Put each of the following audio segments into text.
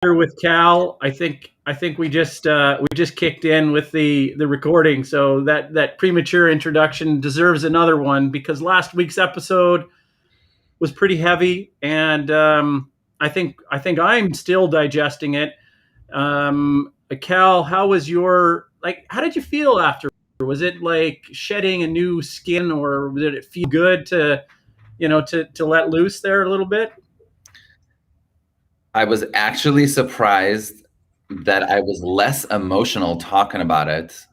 Here with Cal. I think we just kicked in with the recording, so that premature introduction deserves another one because last week's episode was pretty heavy, and I think I'm still digesting it. Cal, how was your like? How did you feel after? Was it like shedding a new skin, or did it feel good to to let loose there a little bit? I was actually surprised that I was less emotional talking about it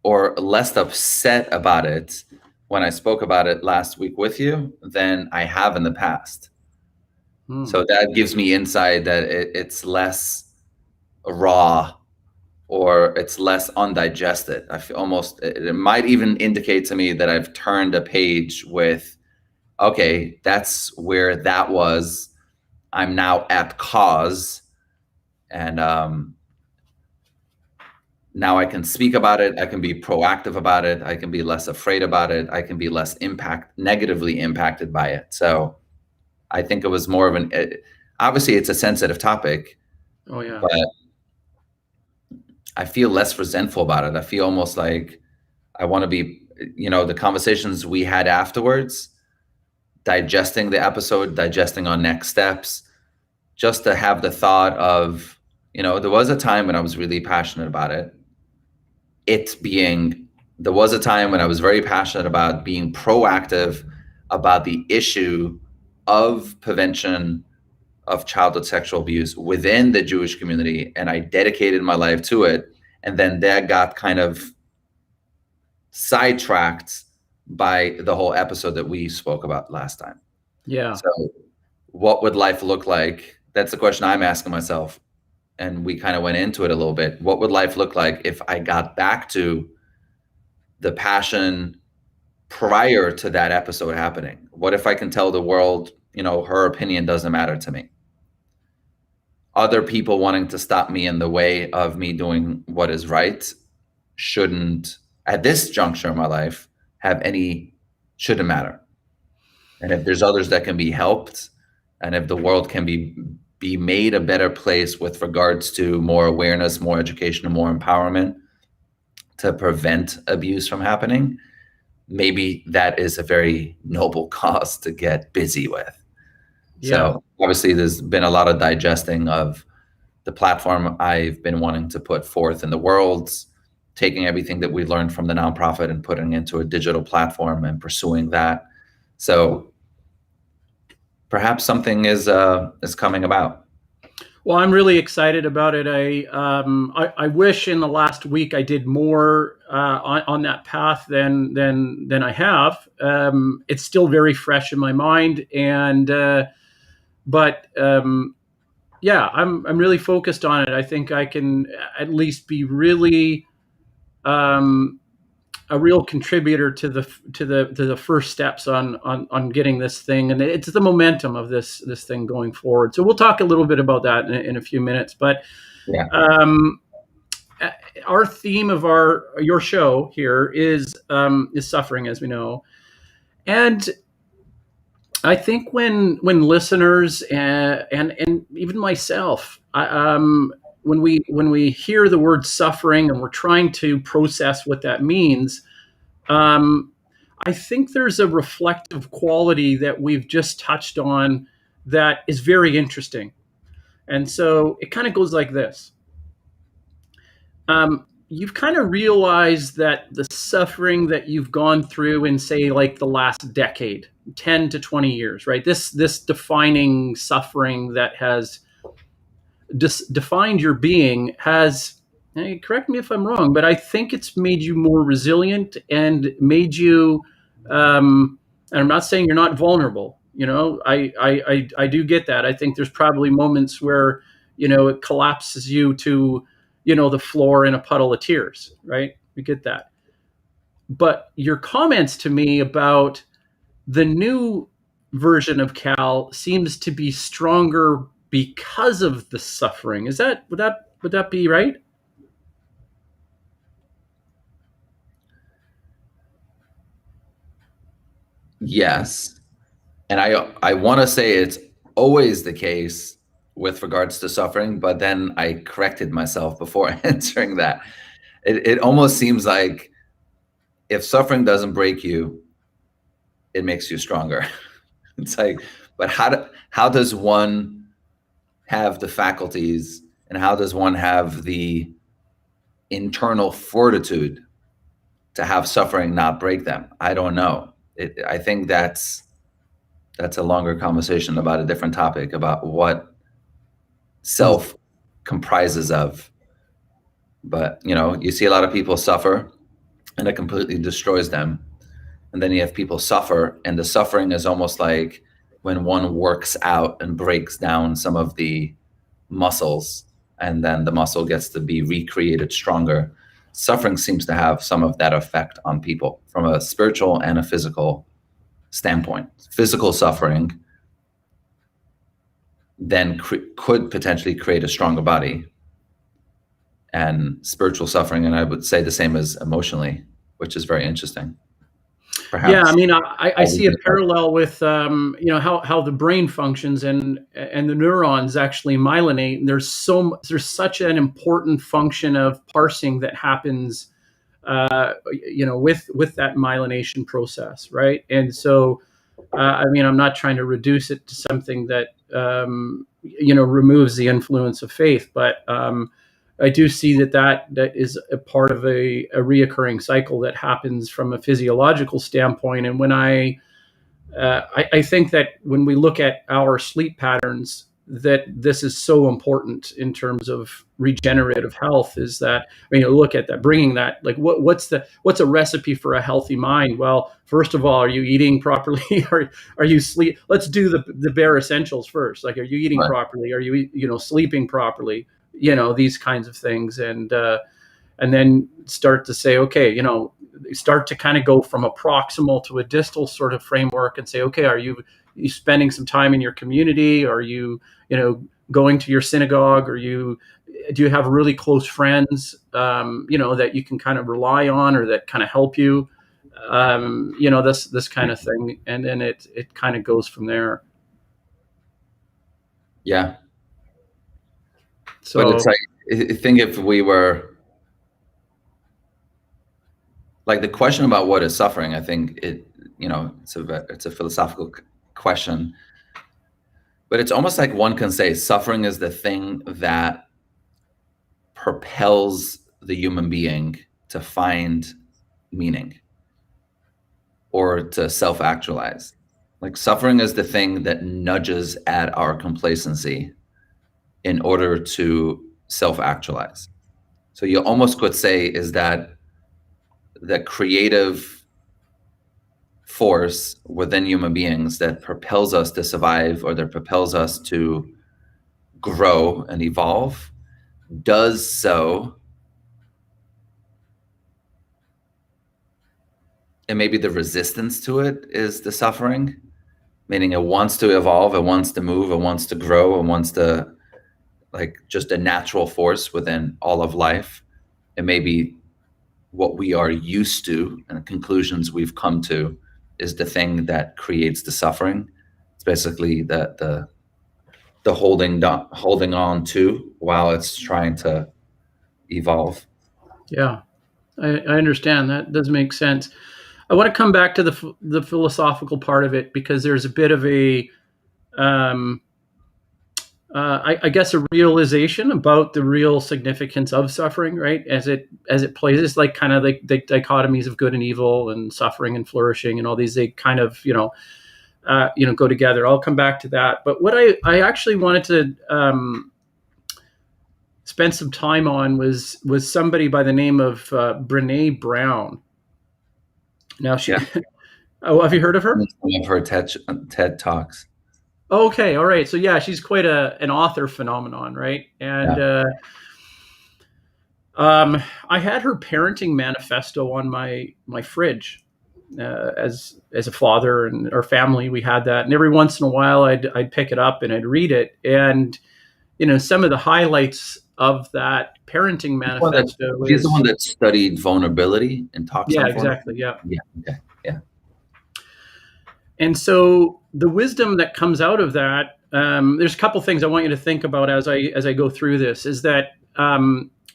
or less upset about it when I spoke about it last week with you than I have in the past. So that gives me insight that it's less raw or it's less undigested. I feel almost, it might even indicate to me that I've turned a page with, okay, that's where that was. I'm now at cause. And now I can speak about it. I can be proactive about it. I can be less afraid about it. I can be less negatively impacted by it. So I think it was more of obviously it's a sensitive topic. Oh yeah. But I feel less resentful about it. I feel almost like I want to be, the conversations we had afterwards, digesting the episode, digesting our next steps, just to have the thought of, there was a time when I was really passionate about it. There was a time when I was very passionate about being proactive about the issue of prevention of childhood sexual abuse within the Jewish community, and I dedicated my life to it. And then that got kind of sidetracked by the whole episode that we spoke about last time. Yeah. So what would life look like? That's the question I'm asking myself. And we kind of went into it a little bit. What would life look like if I got back to the passion prior to that episode happening? What if I can tell the world, her opinion doesn't matter to me? Other people wanting to stop me in the way of me doing what is right shouldn't, at this juncture in my life, shouldn't matter. And if there's others that can be helped, and if the world can be made a better place with regards to more awareness, more education, and more empowerment to prevent abuse from happening, maybe that is a very noble cause to get busy with. Yeah. So obviously there's been a lot of digesting of the platform I've been wanting to put forth in the world, taking everything that we learned from the nonprofit and putting it into a digital platform and pursuing that. So perhaps something is coming about. Well, I'm really excited about it. I wish in the last week I did more on that path than I have. It's still very fresh in my mind, and but yeah, I'm really focused on it. I think I can at least be really a real contributor to the first steps on getting this thing, and it's the momentum of this thing going forward. So we'll talk a little bit about that in a few minutes. But Yeah. Our theme of your show here is suffering, as we know, and I think when listeners and even myself, when we hear the word suffering and we're trying to process what that means, I think there's a reflective quality that we've just touched on that is very interesting. And so it kind of goes like this. You've kind of realized that the suffering that you've gone through in, say, like the last decade, 10 to 20 years, right? This defining suffering that has defined your being has, correct me if I'm wrong, but I think it's made you more resilient and made you, and I'm not saying you're not vulnerable. I do get that. I think there's probably moments where, it collapses you to, the floor in a puddle of tears, right? We get that. But your comments to me about the new version of Cal seems to be stronger because of the suffering. Would that be right? Yes. And I want to say it's always the case, with regards to suffering, but then I corrected myself before answering that. It almost seems like if suffering doesn't break you, it makes you stronger. It's like, but how does one have the faculties, and how does one have the internal fortitude to have suffering not break them? I don't know. I think that's a longer conversation about a different topic, about what self comprises of. But you see a lot of people suffer and it completely destroys them. And then you have people suffer, and the suffering is almost like when one works out and breaks down some of the muscles, and then the muscle gets to be recreated stronger. Suffering seems to have some of that effect on people from a spiritual and a physical standpoint. Physical suffering then could potentially create a stronger body, and spiritual suffering, and I would say the same as emotionally, which is very interesting. Perhaps. Yeah, I mean, I see a parallel with how the brain functions and the neurons actually myelinate. And there's such an important function of parsing that happens, with that myelination process, right? And so, I mean, I'm not trying to reduce it to something that removes the influence of faith, but I do see that is a part of a reoccurring cycle that happens from a physiological standpoint. And when I think that when we look at our sleep patterns, that this is so important in terms of regenerative health, is that, I mean, look at that, bringing that, like, what's a recipe for a healthy mind? Well, first of all, are you eating properly? Are you sleep? Let's do the bare essentials first. Like, are you eating properly? Are you, sleeping properly? These kinds of things. And then start to say, okay, start to kind of go from a proximal to a distal sort of framework and say, okay, are you spending some time in your community? Are you, going to your synagogue? Do you have really close friends, that you can kind of rely on, or that kind of help you, this kind of thing. And then it kind of goes from there. Yeah. So, but it's like, I think if we were, like, the question about what is suffering, I think it's a philosophical question, but it's almost like one can say suffering is the thing that propels the human being to find meaning or to self-actualize. Like, suffering is the thing that nudges at our complacency in order to self-actualize. So you almost could say is that the creative force within human beings that propels us to survive, or that propels us to grow and evolve, does so, and maybe the resistance to it is the suffering, meaning it wants to evolve, it wants to move, it wants to grow, it wants to, like, just a natural force within all of life. And maybe what we are used to and the conclusions we've come to is the thing that creates the suffering. It's basically the holding on to while it's trying to evolve. Yeah, I understand. That does make sense. I want to come back to the philosophical part of it, because there's a bit of a I guess a realization about the real significance of suffering, right? As it plays, it's like kind of like the dichotomies of good and evil, and suffering and flourishing, and all these, they kind of go together. I'll come back to that. But what I actually wanted to spend some time on was somebody by the name of Brene Brown. Now she, oh, have you heard of her? I've heard TED Talks. Okay, all right. So yeah, she's quite an author phenomenon, right? And I had her parenting manifesto on my fridge as a father, and our family, we had that. And every once in a while, I'd pick it up and I'd read it. And some of the highlights of that parenting manifesto. She's the one that studied vulnerability and talks. Yeah, exactly. Yeah. Yeah. Okay. Yeah. And so the wisdom that comes out of that, there's a couple things I want you to think about as I go through this. Is that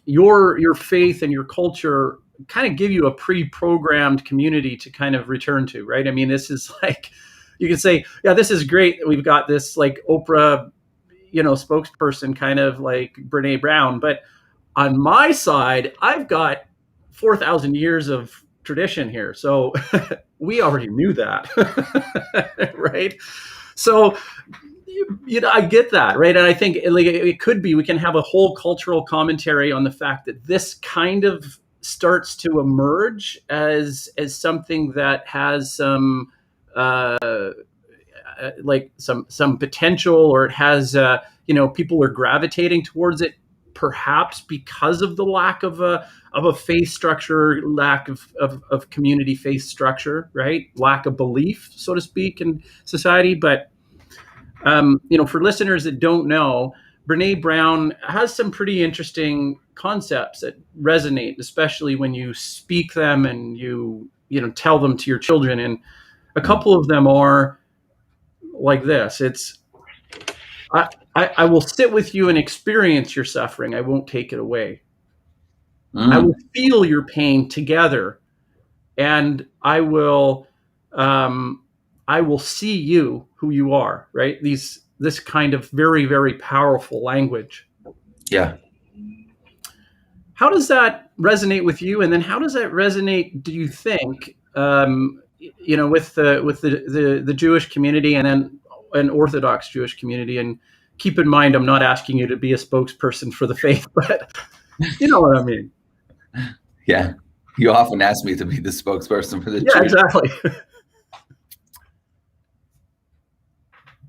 your faith and your culture kind of give you a pre-programmed community to kind of return to, right? I mean, this is like, you can say, yeah, this is great that we've got this like Oprah, spokesperson, kind of like Brene Brown, but on my side, I've got 4,000 years of tradition here. So we already knew that, right? So, I get that, right? And I think it could be, we can have a whole cultural commentary on the fact that this kind of starts to emerge as something that has some like some potential, or it has people are gravitating towards it, perhaps because of the lack of a faith structure, lack of community faith structure, right? Lack of belief, so to speak, in society. But for listeners that don't know, Brene Brown has some pretty interesting concepts that resonate, especially when you speak them and you tell them to your children. And a couple of them are like this. It's, I will sit with you and experience your suffering. I won't take it away. I will feel your pain together, and I will see you who you are. Right? This kind of very, very powerful language. Yeah. How does that resonate with you? And then how does that resonate, do you think, with the Jewish community, and then an Orthodox Jewish community? And keep in mind, I'm not asking you to be a spokesperson for the faith, but you know what I mean. Yeah. You often ask me to be the spokesperson for the Jewish. Exactly.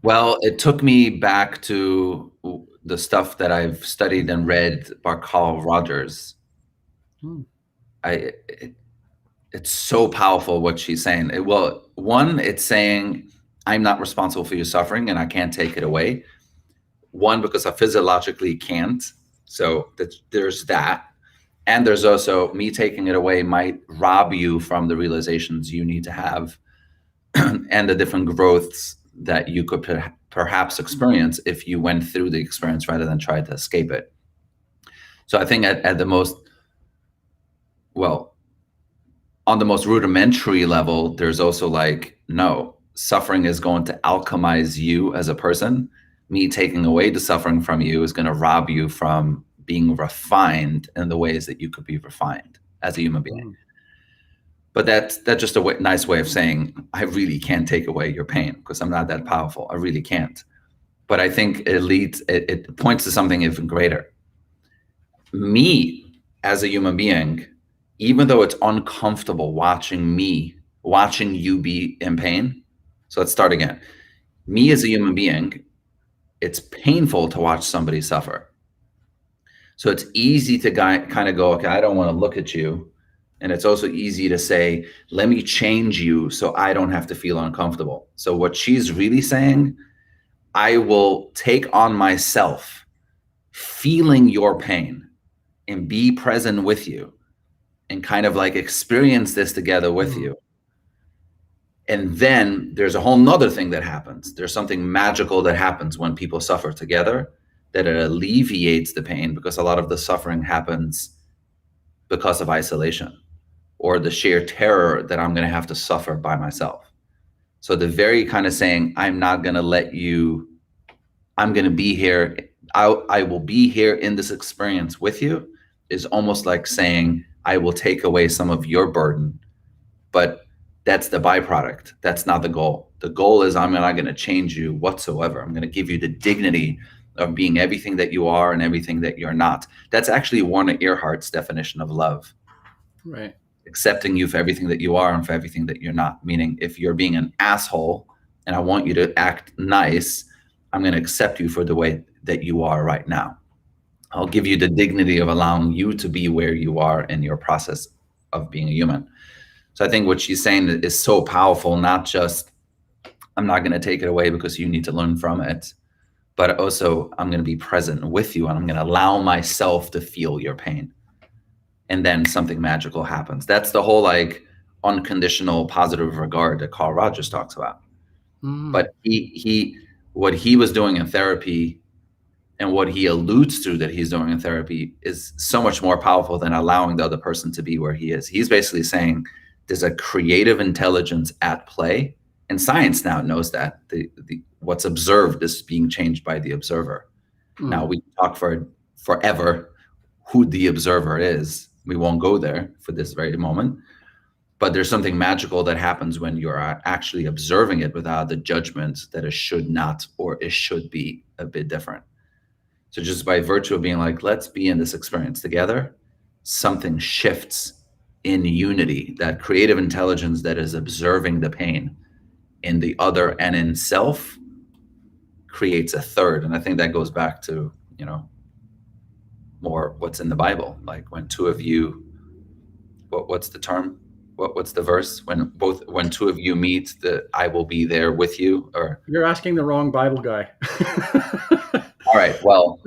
Well, it took me back to the stuff that I've studied and read by Kal Holczler. It's so powerful what she's saying. It's saying, I'm not responsible for your suffering and I can't take it away. One, because I physiologically can't. So there's that. And there's also, me taking it away might rob you from the realizations you need to have and the different growths that you could perhaps experience if you went through the experience rather than try to escape it. So I think at the most, on the most rudimentary level, there's also like, no, suffering is going to alchemize you as a person. Me taking away the suffering from you is going to rob you from being refined in the ways that you could be refined as a human being. But that's just a nice way of saying, I really can't take away your pain because I'm not that powerful. I really can't. But I think it points to something even greater. Me as a human being, even though it's uncomfortable watching you be in pain. So let's start again. Me as a human being, it's painful to watch somebody suffer. So it's easy to kind of go, okay, I don't want to look at you. And it's also easy to say, let me change you so I don't have to feel uncomfortable. So what she's really saying, I will take on myself feeling your pain and be present with you and kind of like experience this together with you. And then there's a whole nother thing that happens. There's something magical that happens when people suffer together, that it alleviates the pain, because a lot of the suffering happens because of isolation or the sheer terror that I'm going to have to suffer by myself. So the very kind of saying, I'm not going to let you, I'm going to be here. I will be here in this experience with you is almost like saying, I will take away some of your burden, but that's the byproduct. That's not the goal. The goal is I'm not going to change you whatsoever. I'm going to give you the dignity of being everything that you are and everything that you're not. That's actually Werner Erhard's definition of love. Right. Accepting you for everything that you are and for everything that you're not. Meaning if you're being an asshole and I want you to act nice, I'm going to accept you for the way that you are right now. I'll give you the dignity of allowing you to be where you are in your process of being a human. So I think what she's saying is so powerful, not just, I'm not going to take it away because you need to learn from it, but also I'm going to be present with you and I'm going to allow myself to feel your pain. And then something magical happens. That's the whole like unconditional positive regard that Kal Holczler talks about. But what he was doing in therapy and what he alludes to that he's doing in therapy is so much more powerful than allowing the other person to be where he is. He's basically saying there's a creative intelligence at play, and science now knows that what's observed is being changed by the observer. Now we can talk for forever who the observer is. We won't go there for this very moment, but there's something magical that happens when you're actually observing it without the judgment that it should not or it should be a bit different. So just by virtue of being like, let's be in this experience together, something shifts in unity. That creative intelligence that is observing the pain in the other and in self creates a third. And I think that goes back to, more what's in the Bible. Like when two of you, what's the term? What's the verse? When two of you meet, I will be there with you. Or you're asking the wrong Bible guy. All right. Well,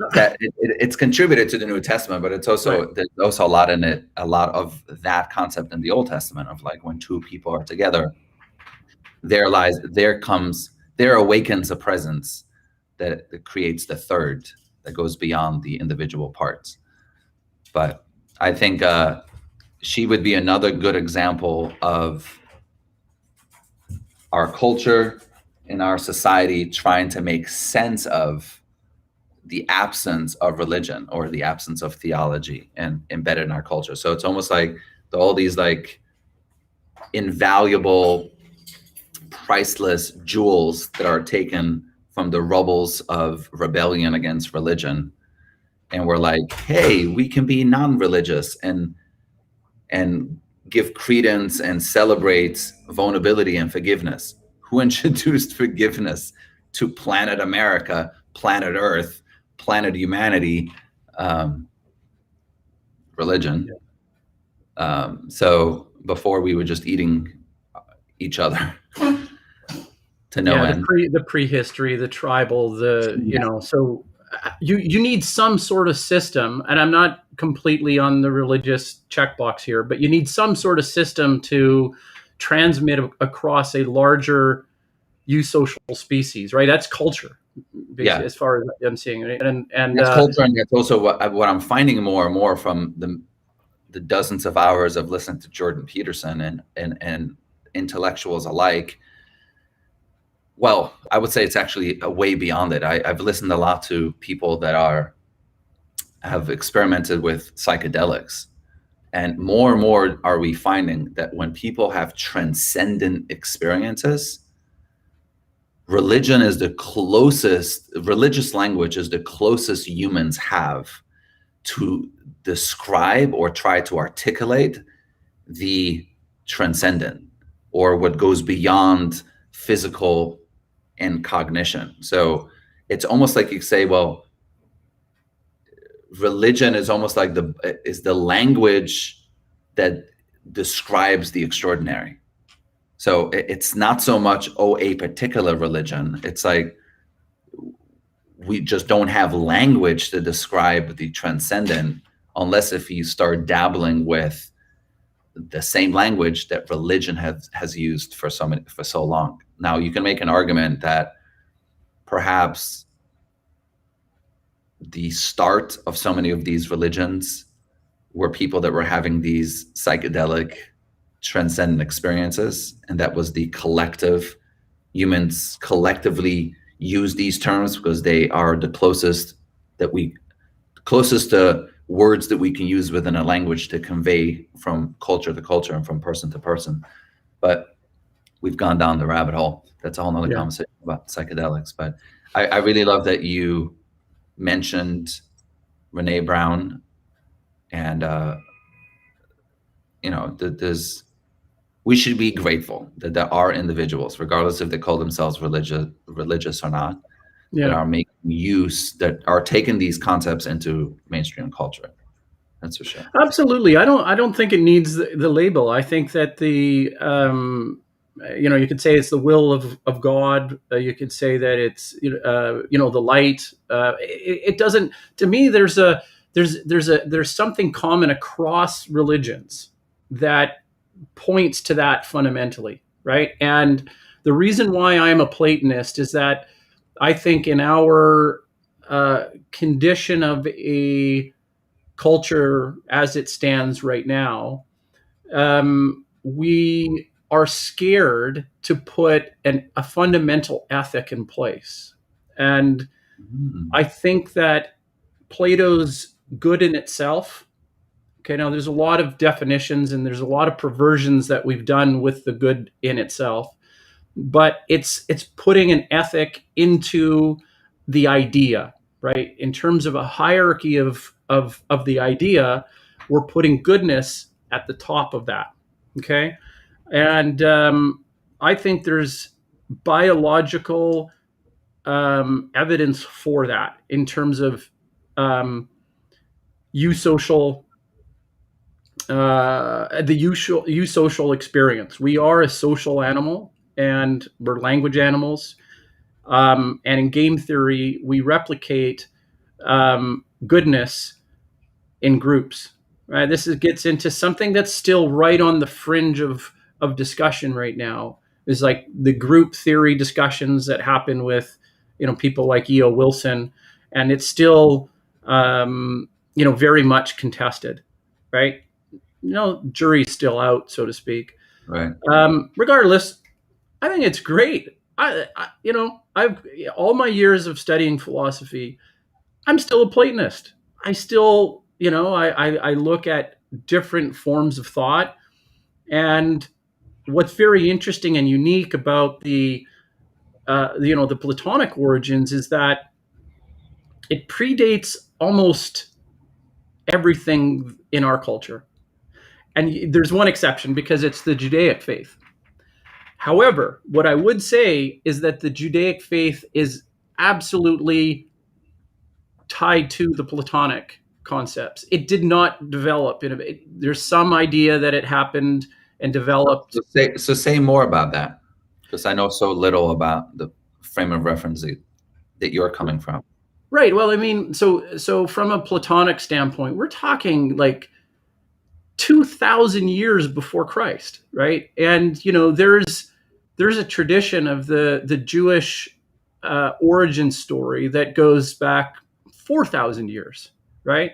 it's contributed to the New Testament, but it's also there's also a lot in it, a lot of that concept in the Old Testament of like when two people are together, there awakens a presence that creates the third that goes beyond the individual parts. But I think she would be another good example of our culture and our society trying to make sense of the absence of religion or the absence of theology and embedded in our culture. So it's almost like all these like invaluable, priceless jewels that are taken from the rubbles of rebellion against religion. And we're like, hey, we can be non-religious and give credence and celebrate vulnerability and forgiveness. Who introduced forgiveness to planet America, planet Earth, planet humanity? Religion. So before we were just eating each other to no end. The prehistory, the tribal, so you need some sort of system, and I'm not completely on the religious checkbox here, but you need some sort of system to transmit across a larger eusocial species, right? That's culture, as far as I'm seeing it. And that's culture, and that's also what I'm finding more and more from the dozens of hours of listening to Jordan Peterson and intellectuals alike. Well, I would say it's actually way beyond it. I've listened a lot to people that have experimented with psychedelics, and more are we finding that when people have transcendent experiences, religious language is the closest humans have to describe or try to articulate the transcendent or what goes beyond physical and cognition. So it's almost like you say, well, religion is almost like the language that describes the extraordinary. So it's not so much, a particular religion. It's like we just don't have language to describe the transcendent unless if you start dabbling with the same language that religion has used for so long. Now, you can make an argument that perhaps the start of so many of these religions were people that were having these psychedelic transcendent experiences, and that was the humans collectively use these terms because they are the closest to words that we can use within a language to convey from culture to culture and from person to person. But we've gone down the rabbit hole. That's a whole nother conversation about psychedelics. But I really love that you mentioned Brene Brown, and we should be grateful that there are individuals, regardless if they call themselves religious or not, that are making use, that are taking these concepts into mainstream culture. That's for sure. Absolutely. I don't think it needs the label. I think that you could say it's the will of God. You could say that it's the light. It doesn't. To me, there's something common across religions that points to that fundamentally, right? And the reason why I'm a Platonist is that I think in our condition of a culture as it stands right now, we are scared to put a fundamental ethic in place. And I think that Plato's good in itself. Okay, now there's a lot of definitions and there's a lot of perversions that we've done with the good in itself, but it's putting an ethic into the idea, right? In terms of a hierarchy of the idea, we're putting goodness at the top of that. Okay, and I think there's biological evidence for that in terms of eusocial eusocial experience. We are a social animal, and we're language animals. And in game theory, we replicate goodness in groups. Right? Gets into something that's still right on the fringe of discussion right now. Is like the group theory discussions that happen with people like E.O. Wilson, and it's still very much contested, right? Jury's still out, so to speak. Right. Regardless, I think it's great. I've all my years of studying philosophy, I'm still a Platonist. I still, I look at different forms of thought, and what's very interesting and unique about the Platonic origins is that it predates almost everything in our culture. And there's one exception, because it's the Judaic faith. However, what I would say is that the Judaic faith is absolutely tied to the Platonic concepts. It did not develop. There's some idea that it happened and developed. So say more about that, because I know so little about the frame of reference that you're coming from. Right. Well, I mean, so from a Platonic standpoint, we're talking like 2,000 years before Christ, right? And there's a tradition of the Jewish origin story that goes back 4,000 years, right?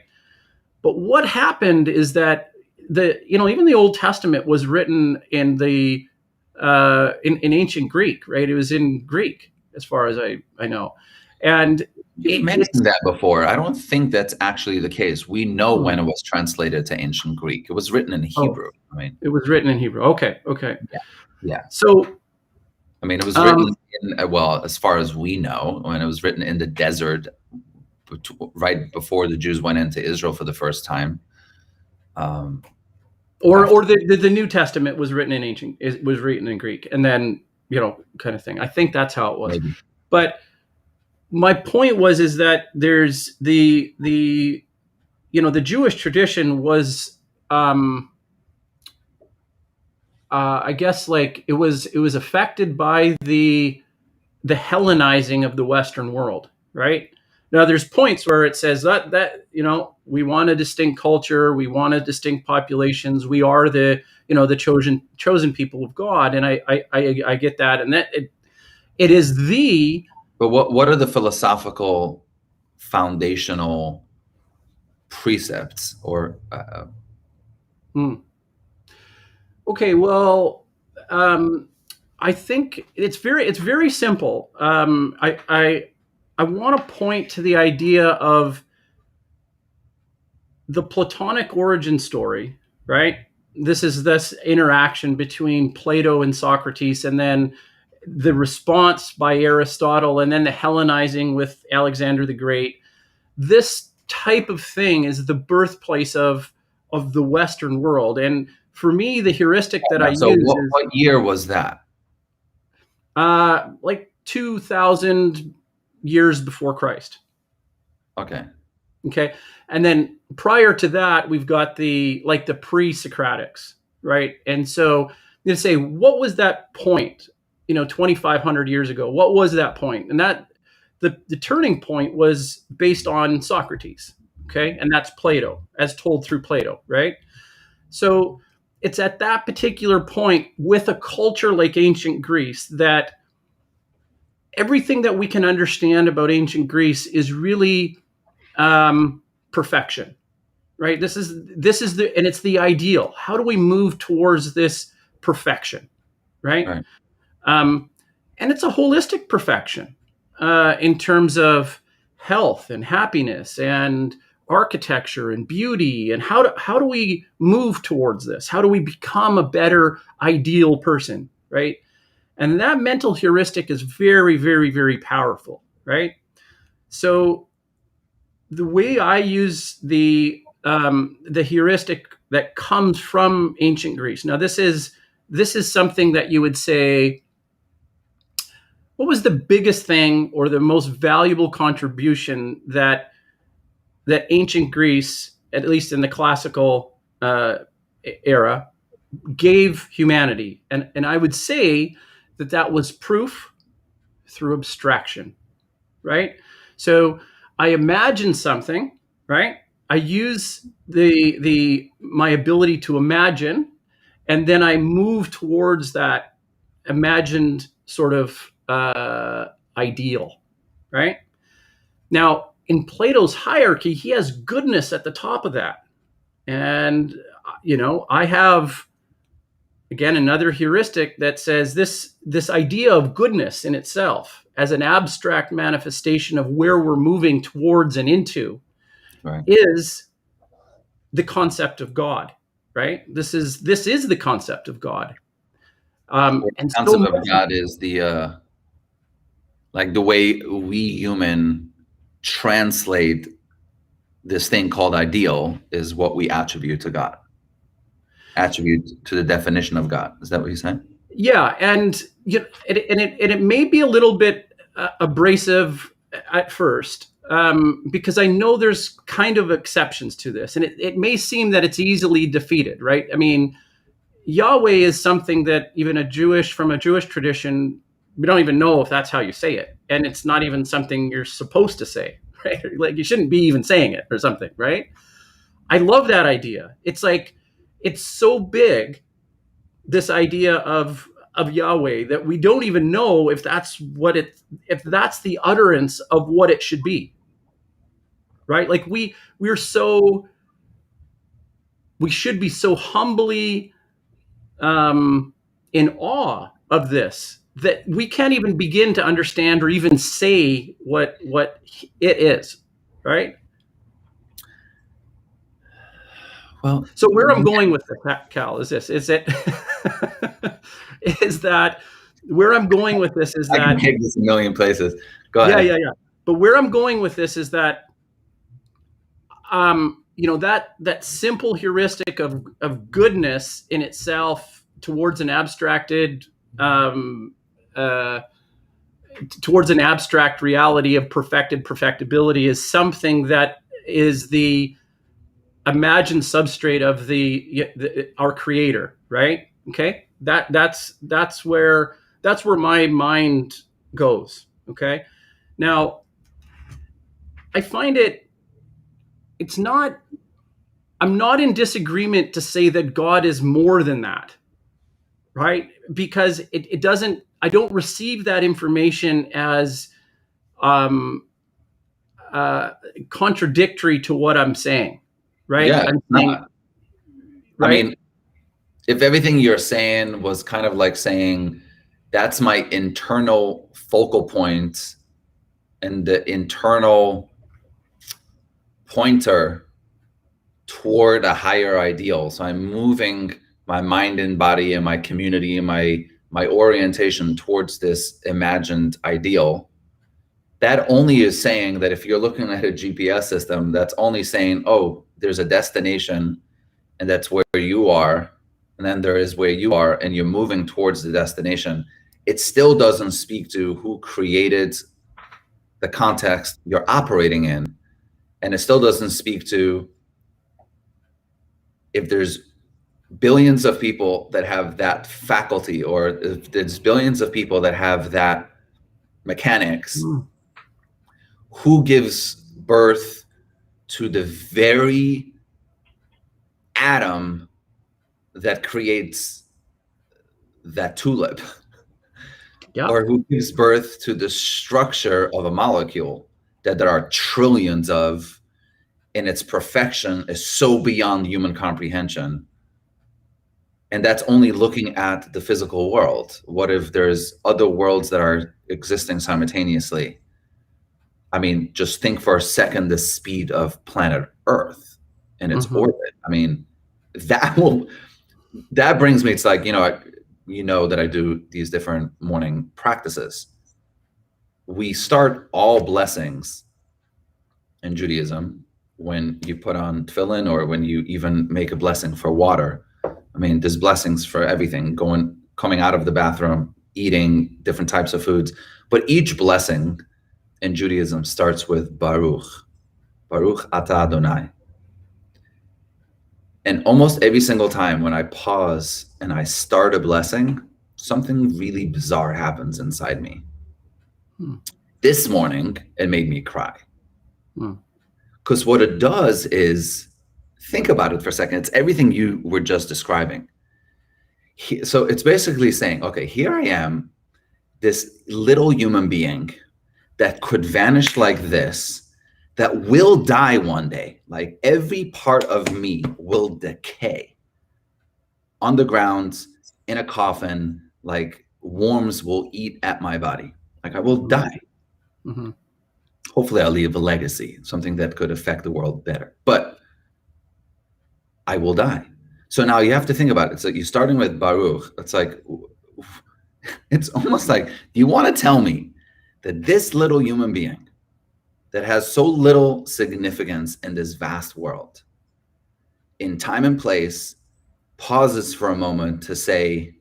But what happened is that even the Old Testament was written in the in ancient Greek, right? It was in Greek, as far as I know, and you mentioned that before. I don't think that's actually the case. We know when it was translated to ancient Greek. It was written in Hebrew. It was written in Hebrew. Okay. Yeah. So, it was written as far as we know, when it was written in the desert, right before the Jews went into Israel for the first time. Or the New Testament was written in Greek, and then kind of thing. I think that's how it was. Maybe. But my point is that there's the Jewish tradition was I guess like it was affected by the Hellenizing of the Western world, right? Now there's points where it says that we want a distinct culture, we want a distinct populations, we are the chosen people of God, and I get that, and that it is the. But what are the philosophical foundational precepts or? Okay, well, I think it's very simple. I want to point to the idea of the Platonic origin story, right? This is this interaction between Plato and Socrates, and then the response by Aristotle, and then the Hellenizing with Alexander the Great. This type of thing is the birthplace of the Western world. And for me, the heuristic that I use is... What year was that? Like 2,000 years before Christ. Okay. And then prior to that, we've got the Pre-Socratics, right? And so you say, what was that point? 2,500 years ago, what was that point? And that the turning point was based on Socrates, okay? And that's Plato, as told through Plato, right? So it's at that particular point with a culture like ancient Greece that everything that we can understand about ancient Greece is really perfection, right? This is and it's the ideal. How do we move towards this perfection, right? Right. And it's a holistic perfection in terms of health and happiness and architecture and beauty. And how do we move towards this? How do we become a better ideal person, right? And that mental heuristic is very, very, very powerful, right? So the way I use the heuristic that comes from ancient Greece. Now, this is something that you would say, what was the biggest thing or the most valuable contribution that ancient Greece, at least in the classical era, gave humanity? And I would say that was proof through abstraction, right? So I imagine something, right? I use my ability to imagine, and then I move towards that imagined sort of ideal, right? Now, in Plato's hierarchy, he has goodness at the top of that. And, I have, again, another heuristic that says this idea of goodness in itself as an abstract manifestation of where we're moving towards and into Right. is the concept of God, right? This is the concept of God. The And concept of God is the like the way we human translate this thing called ideal is what we attribute to God. Attribute to the definition of God. Is that what you're saying? Yeah, and it may be a little bit abrasive at first, because I know there's kind of exceptions to this, and it may seem that it's easily defeated, right? I mean, Yahweh is something that even from a Jewish tradition, we don't even know if that's how you say it, and it's not even something you're supposed to say, right? Like you shouldn't be even saying it or something, right? I love that idea. It's like it's so big, this idea of Yahweh, that we don't even know if that's the utterance of what it should be, right? Like we should be so humbly in awe of this that we can't even begin to understand or even say what it is, right? Well, so where I'm going with this, Cal, is that where I'm going with this is I that can take this a million places. Go ahead. yeah. But where I'm going with this is that that simple heuristic of goodness in itself towards an abstracted towards an abstract reality of perfectibility is something that is the imagined substrate of our creator, right? Okay, that's where my mind goes. Okay, now I find it's not, I'm not in disagreement to say that God is more than that, right? Because it doesn't, I don't receive that information as contradictory to what I'm saying, right? Yeah, I'm it's saying, not. I right? mean, if everything you're saying was kind of like saying, that's my internal focal point and the internal pointer toward a higher ideal. So I'm moving my mind and body and my community and my orientation towards this imagined ideal. That only is saying that if you're looking at a GPS system, that's only saying, oh, there's a destination and that's where you are. And then there is where you are and you're moving towards the destination. It still doesn't speak to who created the context you're operating in. And it still doesn't speak to if there's billions of people that have that faculty, or if there's billions of people that have that mechanics, who gives birth to the very atom that creates that tulip? Yeah. or who gives birth to the structure of a molecule that there are trillions of, and its perfection is so beyond human comprehension. And that's only looking at the physical world. What if there's other worlds that are existing simultaneously? I mean, just think for a second the speed of planet Earth and its orbit. I mean, that brings me, it's like, that I do these different morning practices. We start all blessings in Judaism when you put on tefillin, or when you even make a blessing for water. I mean, there's blessings for everything, coming out of the bathroom, eating different types of foods. But each blessing in Judaism starts with Baruch. Baruch atah Adonai. And almost every single time when I pause and I start a blessing, something really bizarre happens inside me. This morning, it made me cry. Because what it does is, think about it for a second. It's everything you were just describing. So it's basically saying, okay, here I am, this little human being that could vanish like this, that will die one day. Like every part of me will decay on the ground, in a coffin, like worms will eat at my body. Like I will die. Hopefully I'll leave a legacy, something that could affect the world better. But I will die. So now you have to think about it. It's like you're starting with Baruch. It's like, it's almost like, you want to tell me that this little human being that has so little significance in this vast world, in time and place, pauses for a moment to say,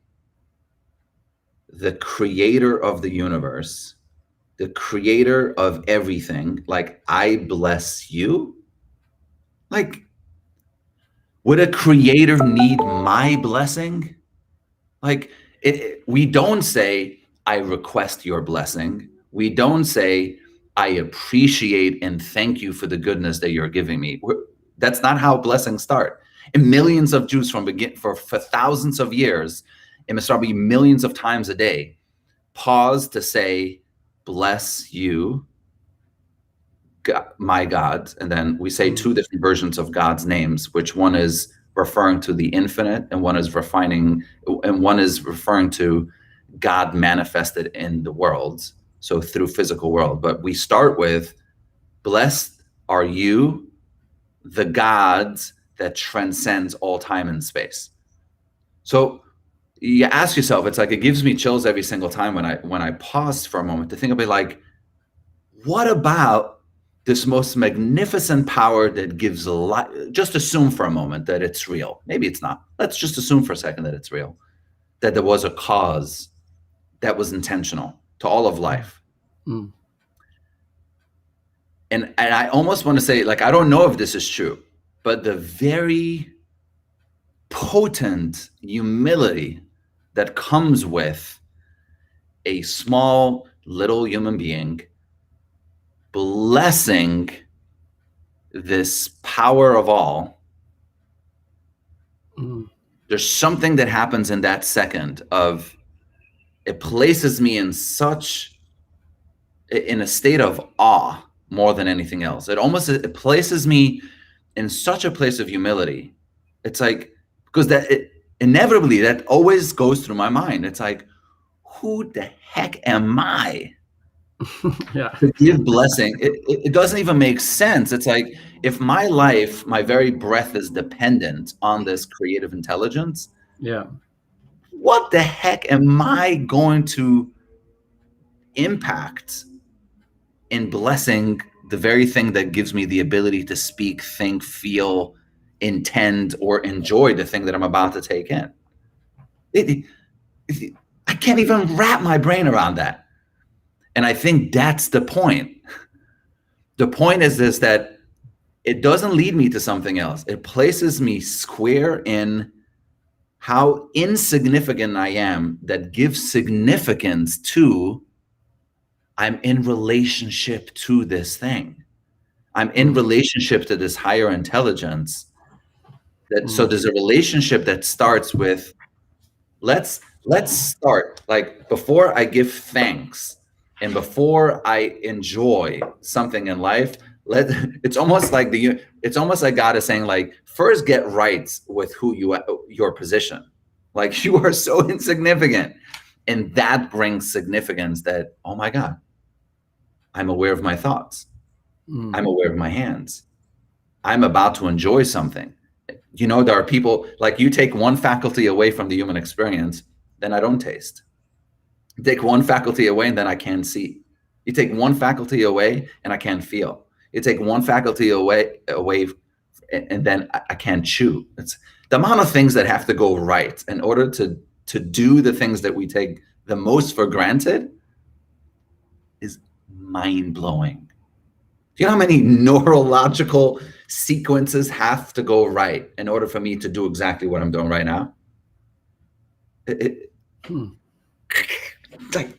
the creator of the universe, the creator of everything, like, I bless you? Like, would a creator need my blessing? Like, we don't say, I request your blessing. We don't say, I appreciate and thank you for the goodness that you're giving me. That's not how blessings start. And millions of Jews for thousands of years, it must be millions of times a day, pause to say, bless you, God, my God. And then we say two different versions of God's names, which one is referring to the infinite, and one is referring to God manifested in the world, so through physical world. But we start with, blessed are you, the God that transcends all time and space. So you ask yourself, it's like, it gives me chills every single time when I pause for a moment to think of it, like, what about this most magnificent power that gives life? Just assume for a moment that it's real. Maybe it's not. Let's just assume for a second that it's real, that there was a cause that was intentional to all of life. And I almost want to say, like, I don't know if this is true, but the very potent humility that comes with a small little human being blessing this power of all, there's something that happens in that second of, it places me in a state of awe more than anything else. It places me in such a place of humility. It's like, because inevitably that always goes through my mind. It's like, who the heck am I to give blessing? It doesn't even make sense. It's like, if my life, my very breath is dependent on this creative intelligence, what the heck am I going to impact in blessing the very thing that gives me the ability to speak, think, feel, intend, or enjoy the thing that I'm about to take in? I can't even wrap my brain around that. And I think that's the point. The point is this, that it doesn't lead me to something else. It places me square in how insignificant I am, that gives significance to, I'm in relationship to this thing. I'm in relationship to this higher intelligence. So there's a relationship that starts with, let's let's start, like, before I give thanks and before I enjoy something in life, it's almost like God is saying, like, first get right with your position. Like, you are so insignificant, and that brings significance, that, oh my God, I'm aware of my thoughts. I'm aware of my hands. I'm about to enjoy something. There are people, like, you take one faculty away from the human experience, then I don't taste. You take one faculty away and then I can't see. You take one faculty away and I can't feel. You take one faculty away, and then I can't chew. It's the amount of things that have to go right in order to do the things that we take the most for granted is mind-blowing. Do you know how many neurological sequences have to go right in order for me to do exactly what I'm doing right now? Like,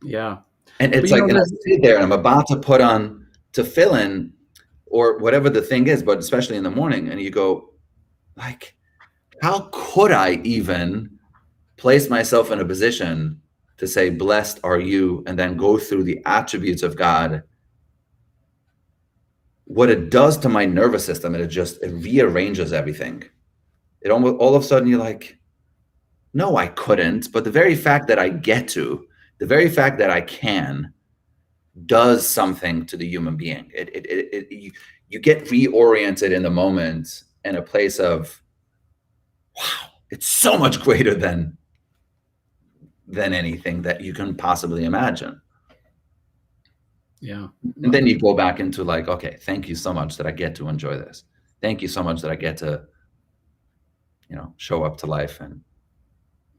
yeah. And it's like, and I sit there and I'm about to put on tefillin or whatever the thing is, but especially in the morning, and you go, like, how could I even place myself in a position to say, blessed are you, and then go through the attributes of God? What it does to my nervous system, it rearranges everything. It almost, all of a sudden, you're like, no, I couldn't. But the very fact that I get to, the very fact that I can, does something to the human being. You get reoriented in the moment in a place of, wow, it's so much greater than anything that you can possibly imagine. Yeah. And then you go back into, like, okay, thank you so much that I get to enjoy this. Thank you so much that I get to, show up to life and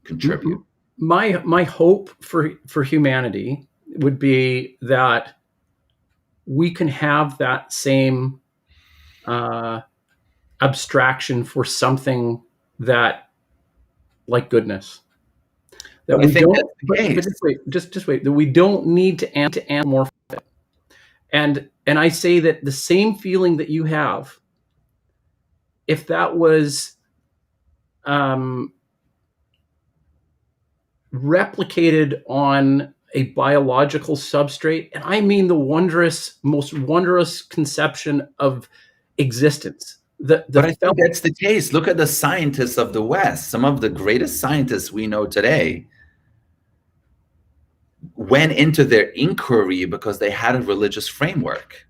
contribute. My hope for humanity would be that we can have that same abstraction for something that, like goodness, that we don't. But just wait. That we don't need to anthropomorphize it. And I say that the same feeling that you have, if that was replicated on a biological substrate, and I mean the most wondrous conception of existence. But I think that's the case. Look at the scientists of the West. Some of the greatest scientists we know today went into their inquiry because they had a religious framework.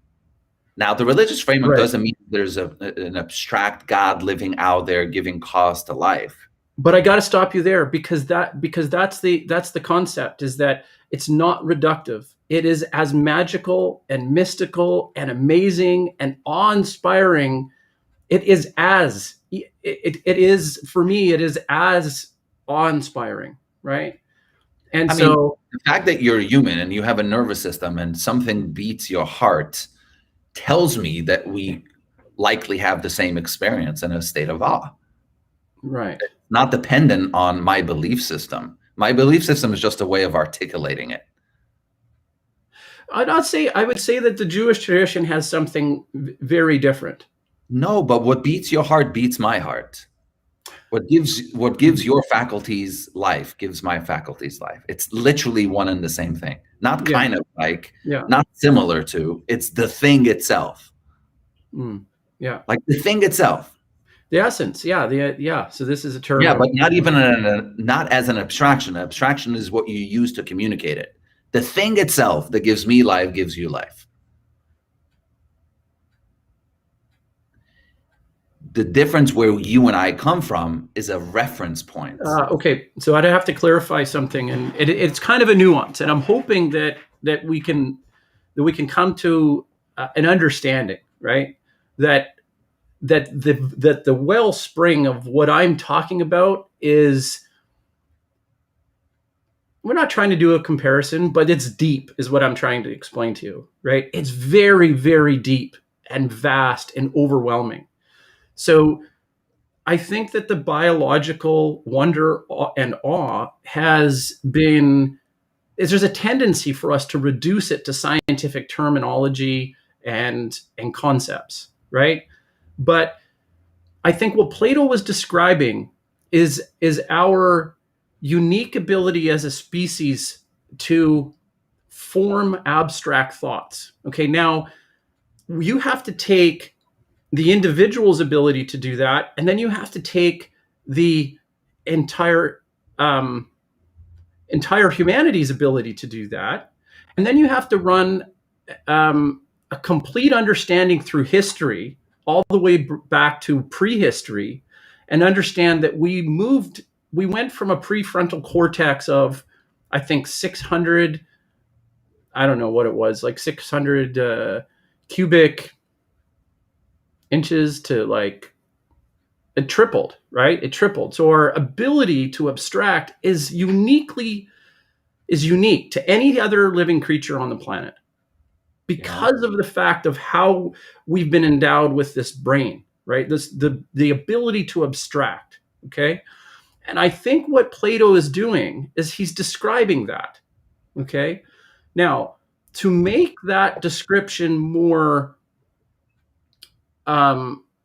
Now, the religious framework doesn't mean there's an abstract God living out there giving cause to life. But I got to stop you there, because that's the concept, is that it's not reductive. It is as magical and mystical and amazing and awe-inspiring. It is for me, it is as awe-inspiring, right? And I mean, the fact that you're human and you have a nervous system and something beats your heart tells me that we likely have the same experience in a state of awe. Right. Not dependent on my belief system. My belief system is just a way of articulating it. I would say that the Jewish tradition has something very different. No, but what beats your heart beats my heart. What gives your faculties life gives my faculties life. It's literally one and the same thing. Not kind of like, not similar to, it's the thing itself. Yeah. Like the thing itself. The essence, So this is a term. Yeah, but not even not as an abstraction. An abstraction is what you use to communicate it. The thing itself that gives me life gives you life. The difference where you and I come from is a reference point. Okay, so I'd have to clarify something, and it's kind of a nuance, and I'm hoping that we can come to an understanding, right? That the wellspring of what I'm talking about is, we're not trying to do a comparison, but it's deep, is what I'm trying to explain to you, right? It's very, very deep and vast and overwhelming. So I think that the biological wonder and awe there's a tendency for us to reduce it to scientific terminology and concepts, right? But I think what Plato was describing is our unique ability as a species to form abstract thoughts. Okay, now you have to take the individual's ability to do that, and then you have to take the entire entire humanity's ability to do that, and then you have to run a complete understanding through history all the way back to prehistory, and understand that we went from a prefrontal cortex of, I think, 600, I don't know what it was, like 600 cubic inches to like, it tripled, right? It tripled. So our ability to abstract is unique to any other living creature on the planet, because of the fact of how we've been endowed with this brain, right? The ability to abstract. Okay. And I think what Plato is doing is he's describing that. Okay. Now, to make that description more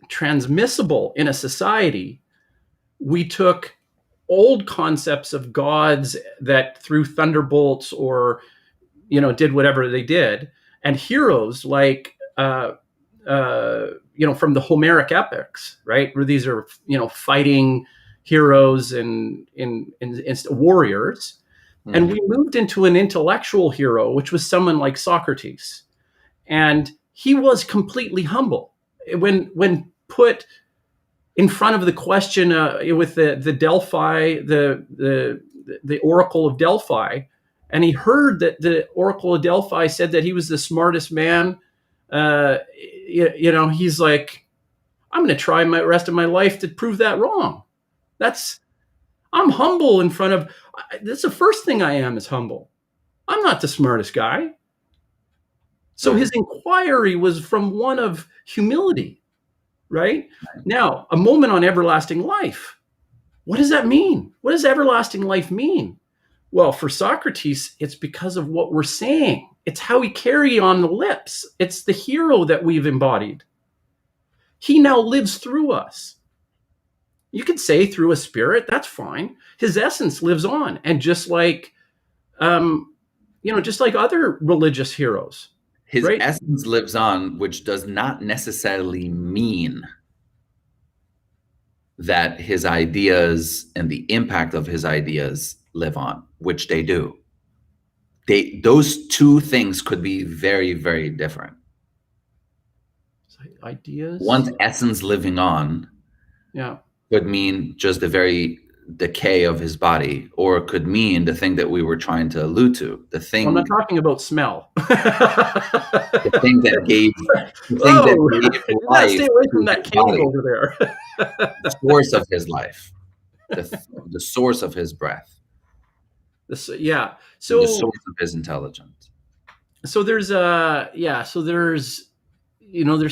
transmissible in a society, we took old concepts of gods that threw thunderbolts or, did whatever they did, and heroes like, from the Homeric epics, right? Where these are, fighting heroes and warriors. Mm-hmm. And we moved into an intellectual hero, which was someone like Socrates. And he was completely humble. When put in front of the question with the Delphi, the Oracle of Delphi, and he heard that the Oracle of Delphi said that he was the smartest man, he's like, I'm going to try my rest of my life to prove that wrong. I'm humble in front of, that's the first thing I am, is humble. I'm not the smartest guy. So his inquiry was from one of humility, right? Now, a moment on everlasting life. What does that mean? What does everlasting life mean? Well, for Socrates, it's because of what we're saying. It's how we carry on the lips. It's the hero that we've embodied. He now lives through us. You could say through a spirit, that's fine. His essence lives on. And just like, just like other religious heroes. His essence lives on, which does not necessarily mean that his ideas and the impact of his ideas live on, which they do. Those two things could be very, very different. Ideas? One's essence living on could mean just the very decay of his body, or it could mean the thing that we were trying to allude to. The thing. I'm not talking about smell. The thing that gave life. Stay away from that cave over there. The source of his life, the source of his breath. So the source of his intelligence. So there's there's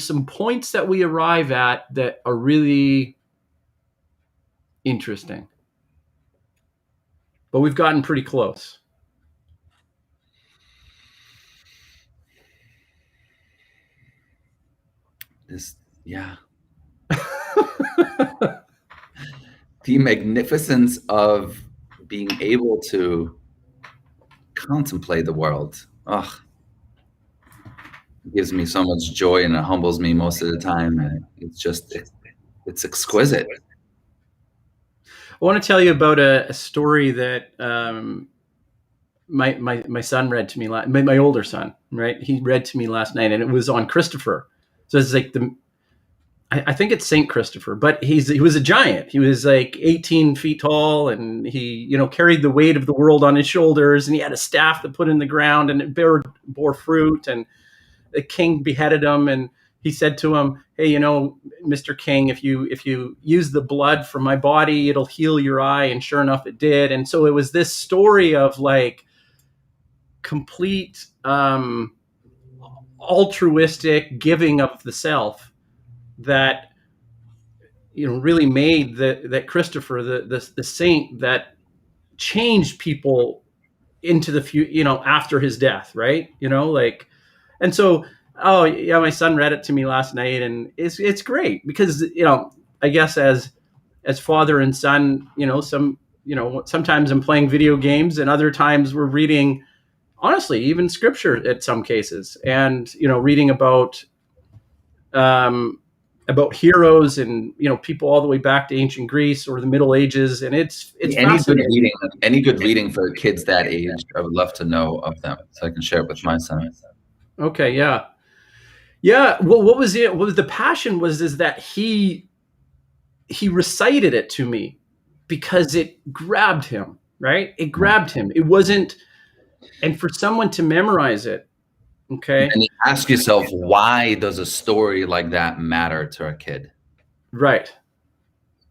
some points that we arrive at that are really interesting, but we've gotten pretty close. The magnificence of being able to contemplate the world. It gives me so much joy, and it humbles me most of the time. And it's exquisite. I want to tell you about a story that my son read to me, my older son, right? He read to me last night, and it was on Christopher. So it's like I think it's Saint Christopher, but he was a giant. He was like 18 feet tall, and he carried the weight of the world on his shoulders, and he had a staff that put in the ground, and it bore fruit, and the king beheaded him, and he said to him, "Hey, Mr. King, if you use the blood from my body, it'll heal your eye." And sure enough, it did. And so it was this story of like complete altruistic giving of the self that really made that Christopher the saint that changed people into the future, after his death, right? And so. Oh yeah, my son read it to me last night, and it's great because I guess as as father and son, sometimes I'm playing video games, and other times we're reading, honestly, even scripture at some cases, and reading about heroes and people all the way back to ancient Greece or the Middle Ages, and it's fascinating. Any good reading for kids that age, I would love to know of them so I can share it with my son. Okay, yeah. Well, what was it? What was the passion is that he recited it to me because it grabbed him, right? It grabbed him. It wasn't, and for someone to memorize it, okay. And you ask yourself, why does a story like that matter to a kid? Right.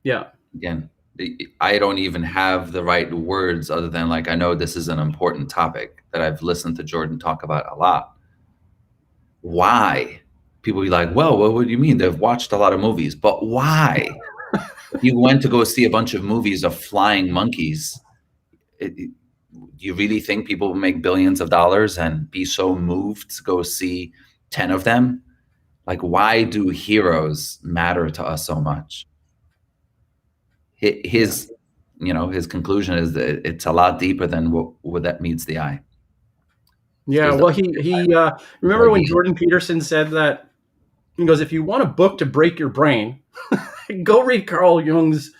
Yeah. Again, I don't even have the right words other than I know this is an important topic that I've listened to Jordan talk about a lot. Why? People be like, well, what do you mean? They've watched a lot of movies, but why? You went to go see a bunch of movies of flying monkeys. Do you really think people will make billions of dollars and be so moved to go see 10 of them? Why do heroes matter to us so much? His conclusion is that it's a lot deeper than what that meets the eye. Yeah, well, he remember when Jordan Peterson said that, he goes, if you want a book to break your brain, go read Carl Jung's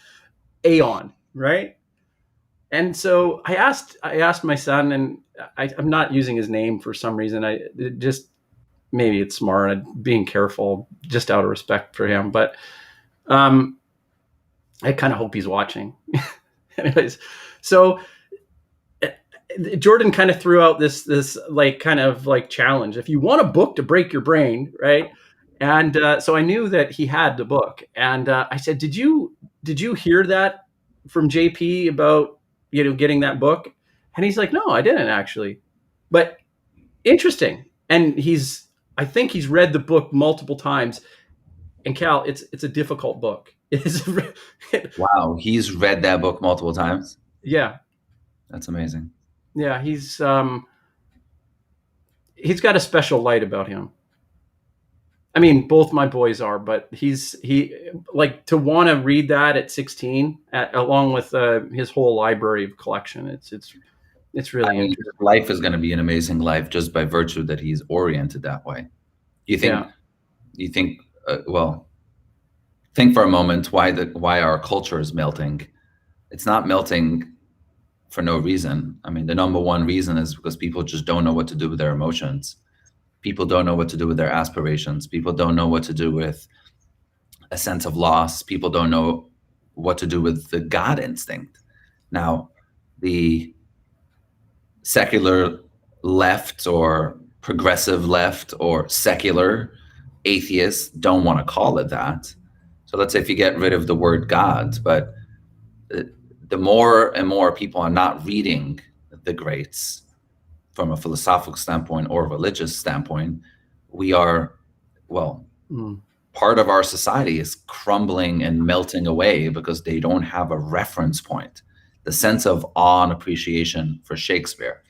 Aeon, right? And so I asked my son, and I'm not using his name for some reason. Maybe it's smart. I'm being careful just out of respect for him, but I kind of hope he's watching. Anyways, so Jordan kind of threw out this challenge. If you want a book to break your brain, right? And so I knew that he had the book, and I said, "Did you hear that from JP about getting that book?" And he's like, "No, I didn't actually," but interesting. And I think he's read the book multiple times. And Cal, it's a difficult book. Wow, he's read that book multiple times. Yeah, that's amazing. Yeah, he's got a special light about him. I mean, both my boys are, but he to want to read that at 16, along with his whole library of collection. It's really interesting. Life is going to be an amazing life just by virtue that he's oriented that way. You think? Well, think for a moment why our culture is melting. It's not melting for no reason. I mean, the number one reason is because people just don't know what to do with their emotions. People don't know what to do with their aspirations. People don't know what to do with a sense of loss. People don't know what to do with the God instinct. Now, the secular left or progressive left or secular atheists don't want to call it that. So let's say if you get rid of the word God, but the more and more people are not reading the greats from a philosophical standpoint or a religious standpoint, we are, part of our society is crumbling and melting away because they don't have a reference point. The sense of awe and appreciation for Shakespeare,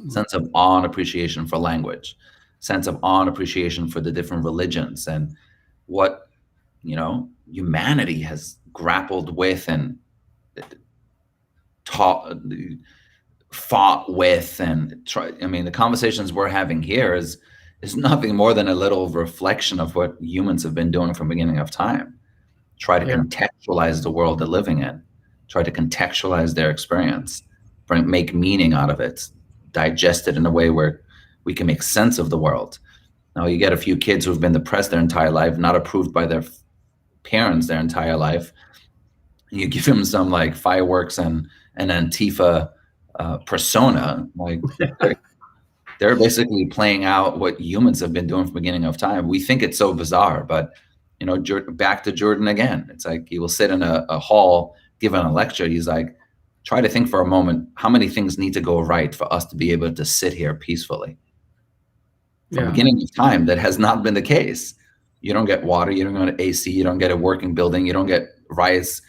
sense of awe and appreciation for language, sense of awe and appreciation for the different religions and what, humanity has grappled with and fought with and the conversations we're having here is nothing more than a little reflection of what humans have been doing from the beginning of time. Try to contextualize the world they're living in, try to contextualize their experience, make meaning out of it, digest it in a way where we can make sense of the world. Now you get a few kids who've been depressed their entire life, not approved by their parents their entire life. You give them some fireworks and an Antifa persona, they're basically playing out what humans have been doing from the beginning of time. We think it's so bizarre, but back to Jordan again. It's he will sit in a hall giving a lecture. He's try to think for a moment how many things need to go right for us to be able to sit here peacefully. From the beginning of time, that has not been the case. You don't get water, you don't get AC, you don't get a working building, you don't get riots,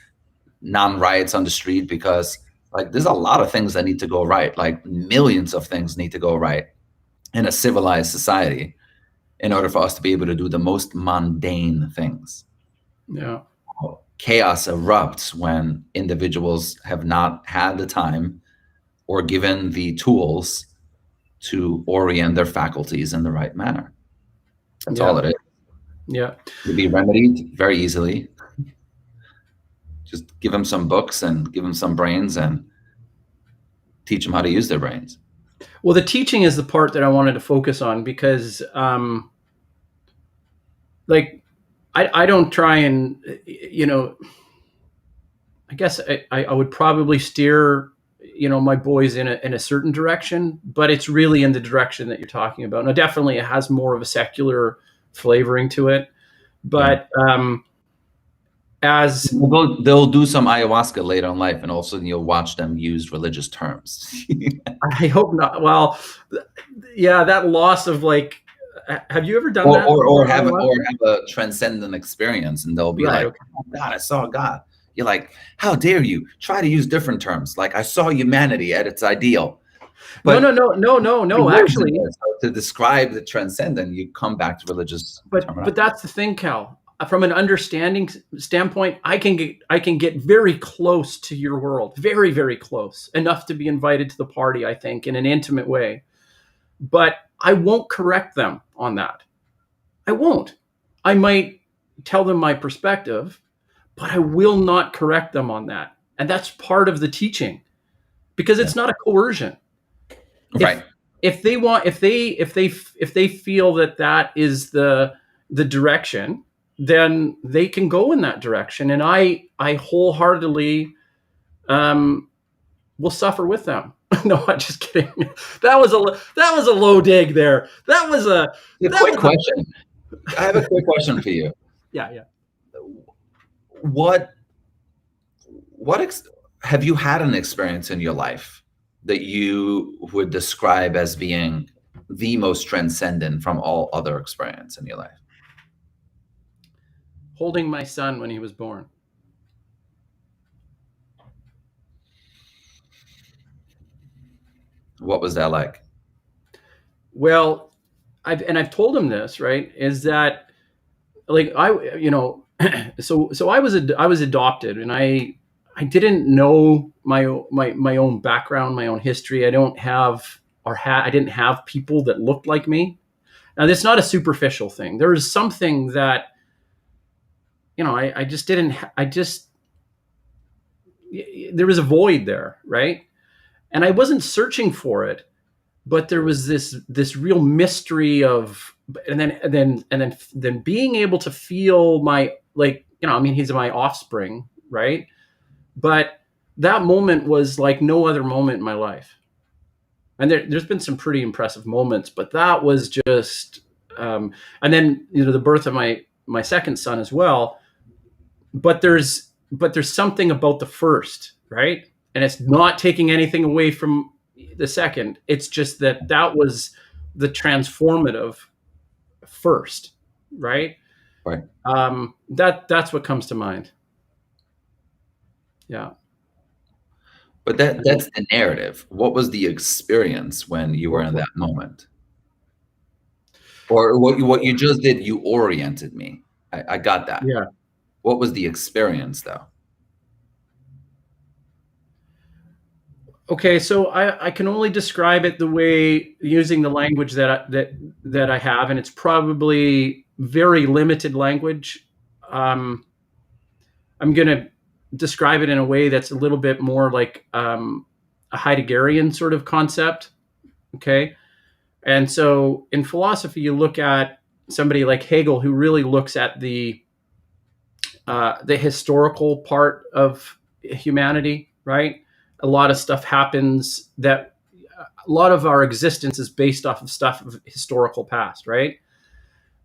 non-riots on the street because there's a lot of things that need to go right. Millions of things need to go right in a civilized society in order for us to be able to do the most mundane things. Yeah. chaos erupts when individuals have not had the time or given the tools to orient their faculties in the right manner. That's all it is. Yeah. It can be remedied very easily. Just give them some books and give them some brains and teach them how to use their brains. Well, the teaching is the part that I wanted to focus on because, like, I don't try and, I guess I would probably steer, my boys in a certain direction, but it's really in the direction that you're talking about. Now, definitely it has more of a secular flavoring to it, but as they'll do some ayahuasca later in life, and all of a sudden you'll watch them use religious terms. I hope not. Well, yeah, that loss of like, have you ever done that? Or have a transcendent experience, and they'll be Right, like, okay. "Oh God, I saw God." You're like, "How dare you try to use different terms? Like, I saw humanity at its ideal." But no. Actually, to describe the transcendent, you come back to religious. But that's the thing, Cal. From an understanding standpoint, I can get very close to your world, very, very close, enough to be invited to the party, I think, in an intimate way. But I won't correct them on that. I won't. I might tell them my perspective, but I will not correct them on that. And that's part of the teaching, because it's not a coercion. Right. If they feel that is the direction, then they can go in that direction, and I wholeheartedly will suffer with them. No, I'm just kidding. That was a low dig there. That was a quick question. I have a quick question for you. Yeah. What have you had an experience in your life that you would describe as being the most transcendent from all other experience in your life? Holding my son when he was born. What was that like? Well, I've told him this, right? Is that like so I was adopted, and I didn't know my own background, my own history. I didn't have people that looked like me. Now, that's not a superficial thing. There is something that I just didn't. There was a void there, right? And I wasn't searching for it, but there was this real mystery of, and then being able to feel my, he's my offspring, right? But that moment was like no other moment in my life. And there's been some pretty impressive moments, but that was just, and then the birth of my second son as well. But there's something about the first, right? And it's not taking anything away from the second. It's just that was the transformative first, right? Right. That's what comes to mind. Yeah. But that's the narrative. What was the experience when you were in that moment? Or what you just did, you oriented me. I got that. Yeah. What was the experience, though? Okay, so I can only describe it the way, using the language that I have, and it's probably very limited language. I'm going to describe it in a way that's a little bit more like a Heideggerian sort of concept. Okay, and so in philosophy, you look at somebody like Hegel, who really looks at the historical part of humanity, right? A lot of stuff happens that a lot of our existence is based off of stuff of historical past, right?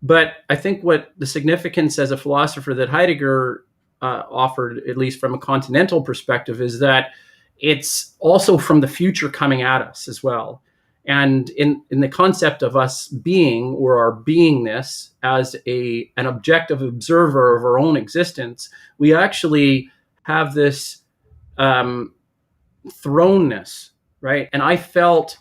But I think what the significance as a philosopher that Heidegger offered, at least from a continental perspective, is that it's also from the future coming at us as well. And in the concept of us being, or our beingness as an objective observer of our own existence, we actually have this thrownness, right? And I felt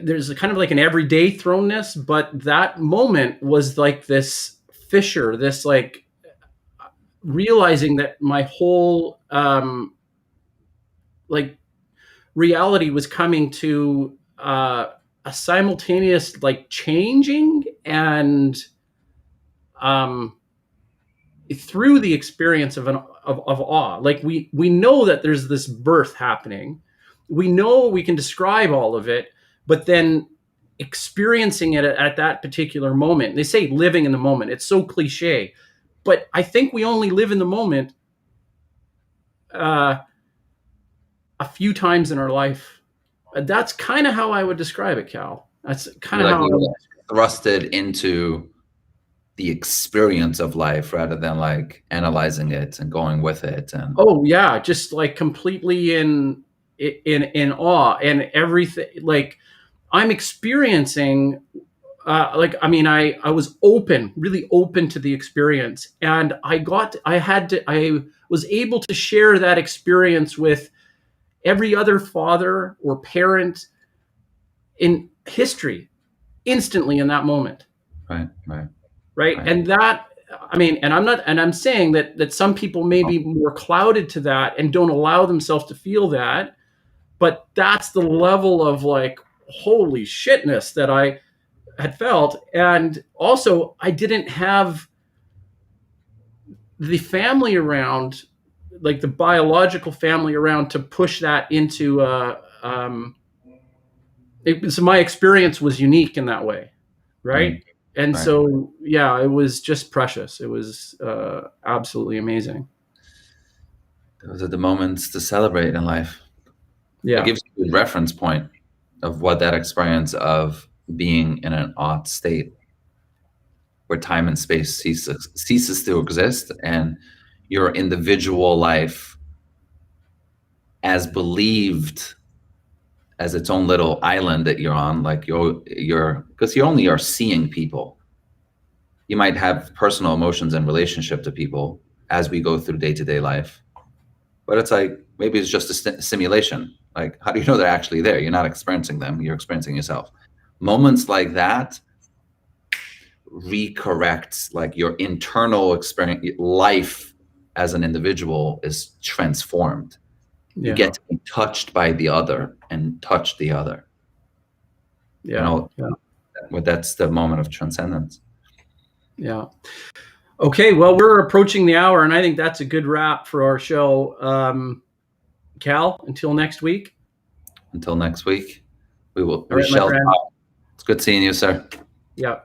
there's a kind of like an everyday thrownness, but that moment was like this fissure, this like realizing that my whole like reality was coming to a simultaneous like changing, and through the experience of of awe. Like we know that there's this birth happening, we know we can describe all of it, but then experiencing it at that particular moment. They say living in the moment, it's so cliche, but I think we only live in the moment uh, a few times in our life. That's kind of how I would describe it, Cal. That's kind of You're like how I would. thrusted into the experience of life rather than like analyzing it and going with it. And Oh yeah, just like completely in awe and everything. Like I'm experiencing. Like I mean, I was open, really open to the experience, and I was able to share that experience with every other father or parent in history instantly in that moment. right, right, Right. right. And that, I mean, and I'm not, and I'm saying that some people may Oh, be more clouded to that and don't allow themselves to feel that, but that's the level of like holy shitness that I had felt. And also I didn't have the family around, like the biological family around, to push that into so my experience was unique in that way, right, right? And right. so yeah, it was just precious. It was absolutely amazing. Those are the moments to celebrate in life. It Yeah. gives you a good reference point of what that experience of being in an odd state where time and space ceases to exist, and your individual life as believed as its own little island that you're on, like you're because you only are seeing people. You might have personal emotions and relationship to people as we go through day-to-day life, but it's like maybe it's just a simulation. Like, how do you know they're actually there? You're not experiencing them, you're experiencing yourself. Moments like that recorrects like your internal experience. Life as an individual is transformed. You Yeah. get to be touched by the other and touch the other. You Yeah. know, Yeah. that's the moment of transcendence. Yeah. Okay. Well, we're approaching the hour, and I think that's a good wrap for our show. Cal, until next week. Until next week, we All right, my shall friend. talk. It's good seeing you, sir. Yeah.